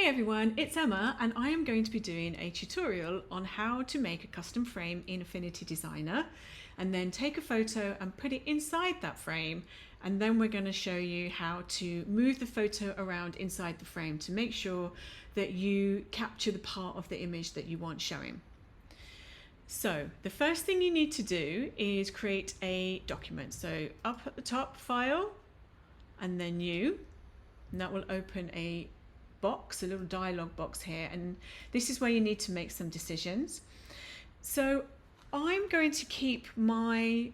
everyone, it's Emma and I am going to be doing a tutorial on how to make a custom frame in Affinity Designer and then take a photo and put it inside that frame, and then we're going to show you how to move the photo around inside the frame to make sure that you capture the part of the image that you want showing. So the first thing you need to do is create a document. So up at the top, File, and then New, and that will open a box, a little dialog box here, and this is where you need to make some decisions. So I'm going to keep my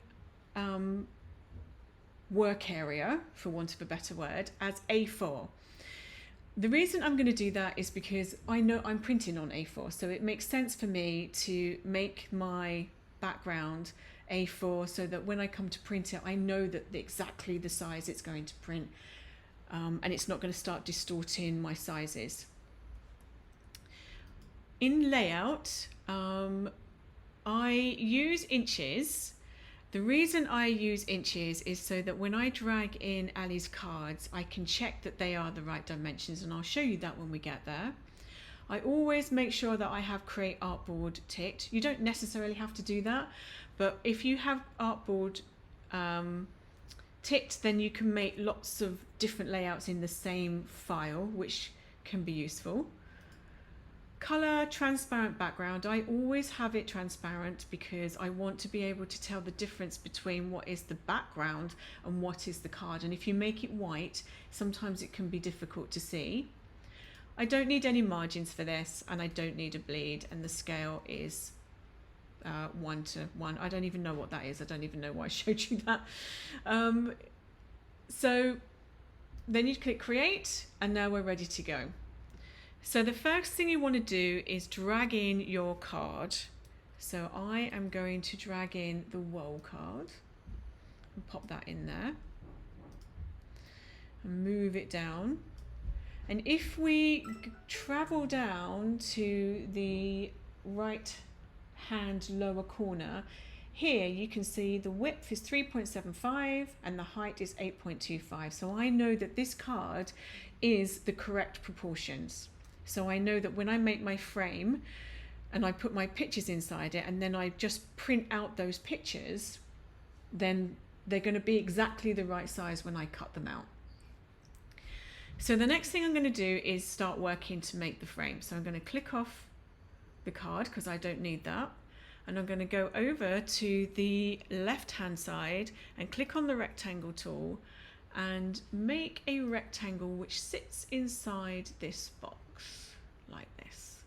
work area, for want of a better word, as A4. The reason I'm going to do that is because I know I'm printing on A4, so it makes sense for me to make my background A4 so that when I come to print it, I know that exactly the size it's going to print. And it's not going to start distorting my sizes. In layout, I use inches. The reason I use inches is so that when I drag in Ali's cards, I can check that they are the right dimensions, and I'll show you that when we get there. I always make sure that I have Create Artboard ticked. You don't necessarily have to do that, but if you have Artboard ticked, then you can make lots of different layouts in the same file, which can be useful. Color, transparent background. I always have it transparent because I want to be able to tell the difference between what is the background and what is the card. And if you make it white, sometimes it can be difficult to see. I don't need any margins for this, and I don't need a bleed, and the scale is 1:1. I don't even know what that is. I don't even know why I showed you that. So then you click Create, and now we're ready to go. So the first thing you want to do is drag in your card. So I am going to drag in the Whoa card and pop that in there and move it down. And if we travel down to the right hand lower corner, here you can see the width is 3.75 and the height is 8.25. So I know that this card is the correct proportions. So I know that when I make my frame and I put my pictures inside it and then I just print out those pictures, then they're going to be exactly the right size when I cut them out. So the next thing I'm going to do is start working to make the frame. So I'm going to click off the card because I don't need that, and I'm going to go over to the left hand side and click on the rectangle tool and make a rectangle which sits inside this box like this.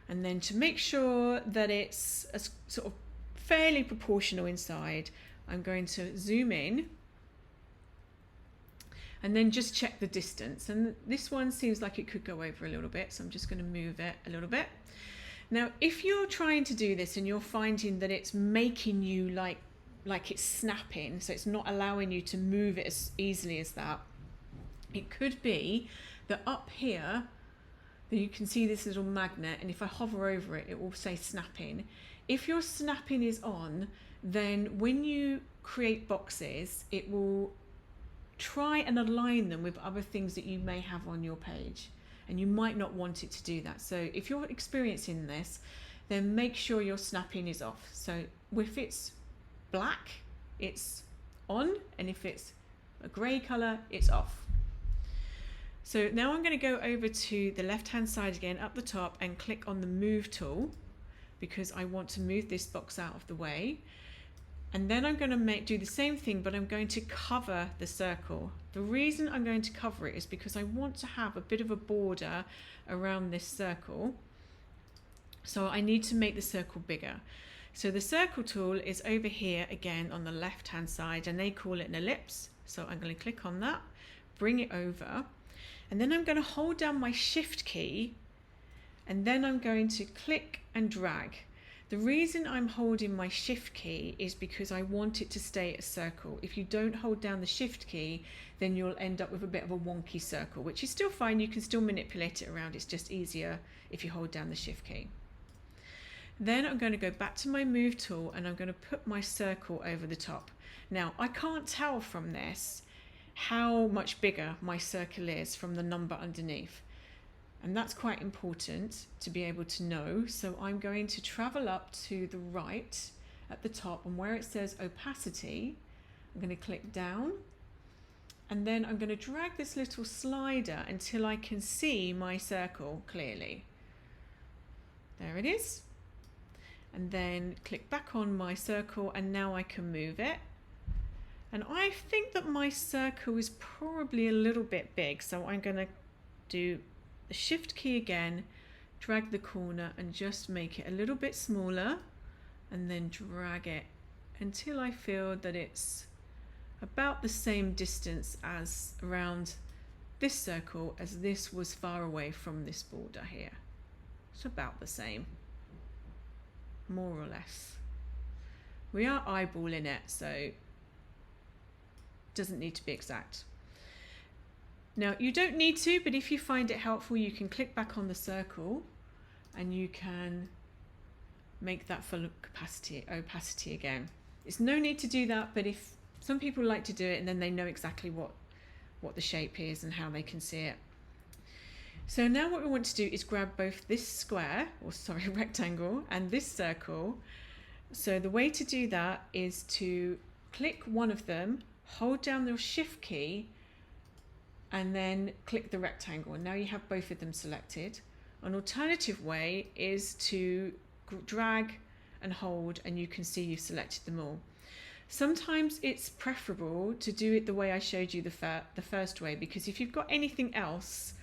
And then to make sure that it's a sort of fairly proportional inside, I'm going to zoom in and then just check the distance. And this one seems like it could go over a little bit, so I'm just going to move it a little bit. Now, if you're trying to do this and you're finding that it's making you like it's snapping, so it's not allowing you to move it as easily as that, it could be that up here that you can see this little magnet, and if I hover over it, it will say snapping. If your snapping is on, then when you create boxes, it will try and align them with other things that you may have on your page, and you might not want it to do that. So if you're experiencing this, then make sure your snapping is off. So if it's black, it's on, and if it's a grey colour, it's off. So now I'm going to go over to the left hand side again up the top and click on the Move tool because I want to move this box out of the way. And then I'm going to do the same thing, but I'm going to cover the circle. The reason I'm going to cover it is because I want to have a bit of a border around this circle. So I need to make the circle bigger. So the circle tool is over here again on the left hand side, and they call it an ellipse. So I'm going to click on that, bring it over, and then I'm going to hold down my Shift key, and then I'm going to click and drag. The reason I'm holding my Shift key is because I want it to stay a circle. If you don't hold down the Shift key, then you'll end up with a bit of a wonky circle, which is still fine. You can still manipulate it around. It's just easier if you hold down the Shift key. Then I'm going to go back to my Move tool and I'm going to put my circle over the top. Now, I can't tell from this how much bigger my circle is from the number underneath. And that's quite important to be able to know. So I'm going to travel up to the right at the top, and where it says opacity, I'm going to click down, and then I'm going to drag this little slider until I can see my circle clearly. There it is. And then click back on my circle, and now I can move it. And I think that my circle is probably a little bit big, so I'm going to do the shift key again, drag the corner and just make it a little bit smaller, and then drag it until I feel that it's about the same distance as around this circle as this was far away from this border here. It's about the same, more or less. We are eyeballing it, so it doesn't need to be exact. Now you don't need to, but if you find it helpful, you can click back on the circle and you can make that full opacity again. It's no need to do that, but if some people like to do it and then they know exactly what the shape is and how they can see it. So now what we want to do is grab both this square, or sorry, rectangle, and this circle. So the way to do that is to click one of them, hold down the shift key, and then click the rectangle, and now you have both of them selected. An alternative way is to drag and hold, and you can see you've selected them all. Sometimes it's preferable to do it the way I showed you the first way, because if you've got anything else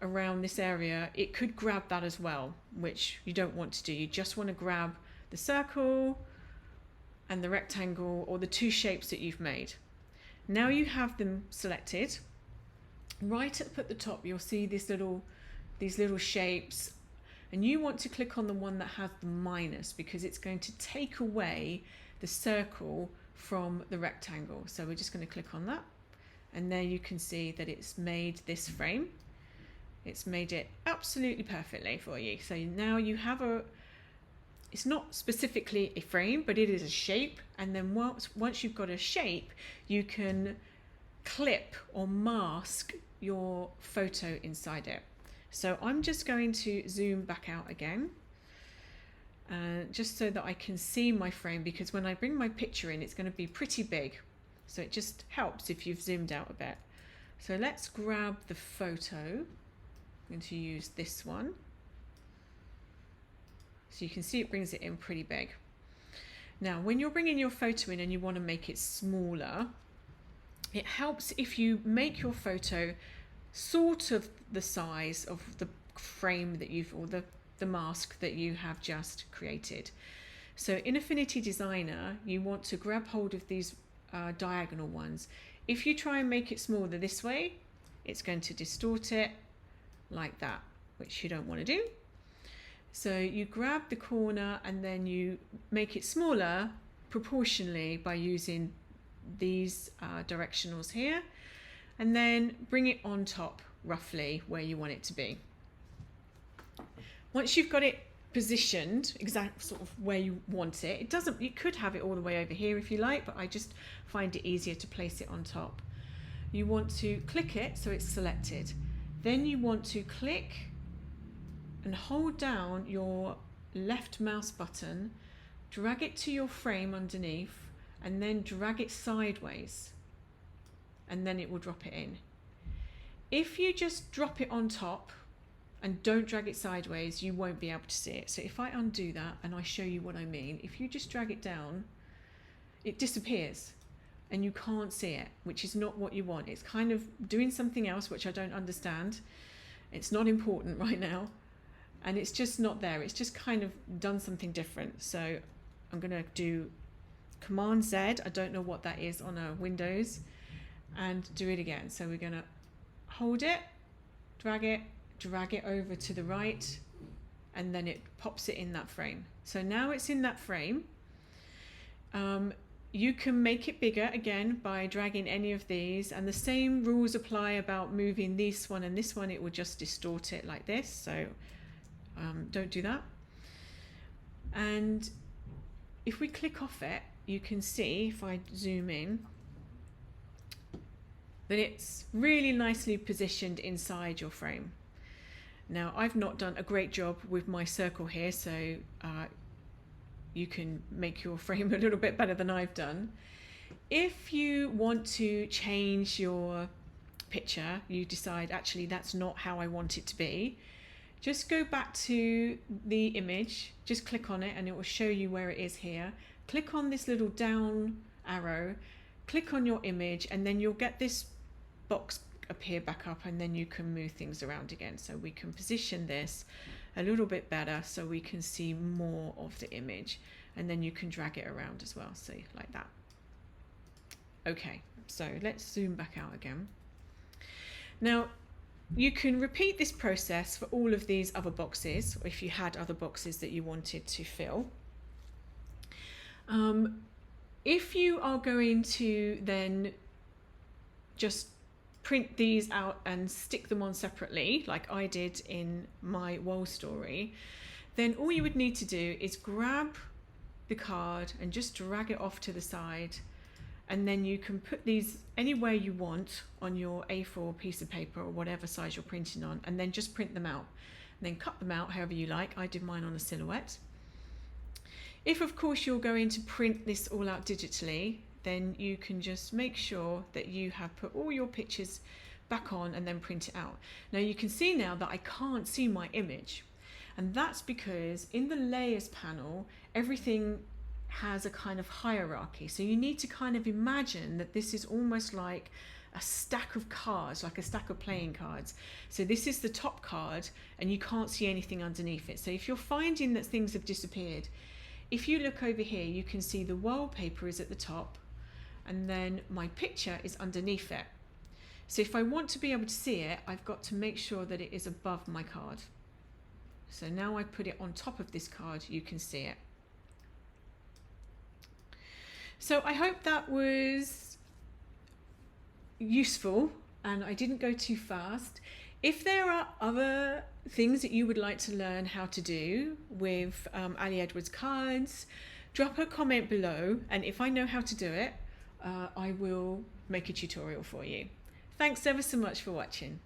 around this area, it could grab that as well, which you don't want to do. You just want to grab the circle and the rectangle, or the two shapes that you've made. Now you have them selected. Right up at the top you'll see these little shapes, and you want to click on the one that has the minus, because it's going to take away the circle from the rectangle. So we're just going to click on that, and there you can see that it's made this frame. It's made it absolutely perfectly for you. So now you have it's not specifically a frame, but it is a shape, and then once you've got a shape, you can clip or mask your photo inside it. So I'm just going to zoom back out again, just so that I can see my frame, because when I bring my picture in, it's going to be pretty big. So it just helps if you've zoomed out a bit. So let's grab the photo. I'm going to use this one. So you can see it brings it in pretty big. Now, when you're bringing your photo in and you want to make it smaller, it helps if you make your photo sort of the size of the frame that or the mask that you have just created. So in Affinity Designer, you want to grab hold of these diagonal ones. If you try and make it smaller this way, it's going to distort it like that, which you don't want to do. So you grab the corner and then you make it smaller proportionally by using these directionals here, and then bring it on top roughly where you want it to be. Once you've got it positioned exact sort of where you want it, you could have it all the way over here if you like, but I just find it easier to place it on top. You want to click it so it's selected. Then you want to click and hold down your left mouse button, drag it to your frame underneath, and then drag it sideways, and then it will drop it in. If you just drop it on top and don't drag it sideways, you won't be able to see it. So if I undo that and I show you what I mean, if you just drag it down, it disappears and you can't see it, which is not what you want. It's kind of doing something else, which I don't understand. It's not important right now, and it's just not there. It's just kind of done something different. So I'm going to do Command Z, I don't know what that is on a Windows, and do it again. So we're going to hold it, drag it over to the right, and then it pops it in that frame. So now it's in that frame. You can make it bigger again by dragging any of these, and the same rules apply about moving this one and this one. It will just distort it like this, so don't do that. And if we click off it, you can see, if I zoom in, that it's really nicely positioned inside your frame. Now I've not done a great job with my circle here, so you can make your frame a little bit better than I've done. If you want to change your picture, you decide actually that's not how I want it to be, just go back to the image, just click on it and it will show you where it is here. Click on this little down arrow, click on your image, and then you'll get this box appear back up, and then you can move things around again. So we can position this a little bit better so we can see more of the image, and then you can drag it around as well, so like that. Okay, so let's zoom back out again. Now you can repeat this process for all of these other boxes, or if you had other boxes that you wanted to fill. If you are going to then just print these out and stick them on separately, like I did in my wall story, then all you would need to do is grab the card and just drag it off to the side, and then you can put these anywhere you want on your A4 piece of paper or whatever size you're printing on, and then just print them out, and then cut them out however you like. I did mine on a silhouette. If of course you're going to print this all out digitally, then you can just make sure that you have put all your pictures back on and then print it out. Now you can see now that I can't see my image, and that's because in the layers panel everything has a kind of hierarchy. So you need to kind of imagine that this is almost like a stack of cards, like a stack of playing cards. So this is the top card and you can't see anything underneath it. So if you're finding that things have disappeared, if you look over here, you can see the wallpaper is at the top and then my picture is underneath it. So if I want to be able to see it, I've got to make sure that it is above my card. So now I put it on top of this card, you can see it. So I hope that was useful and I didn't go too fast. If there are other things that you would like to learn how to do with Ali Edwards cards, drop a comment below, and if I know how to do it, I will make a tutorial for you. Thanks ever so much for watching.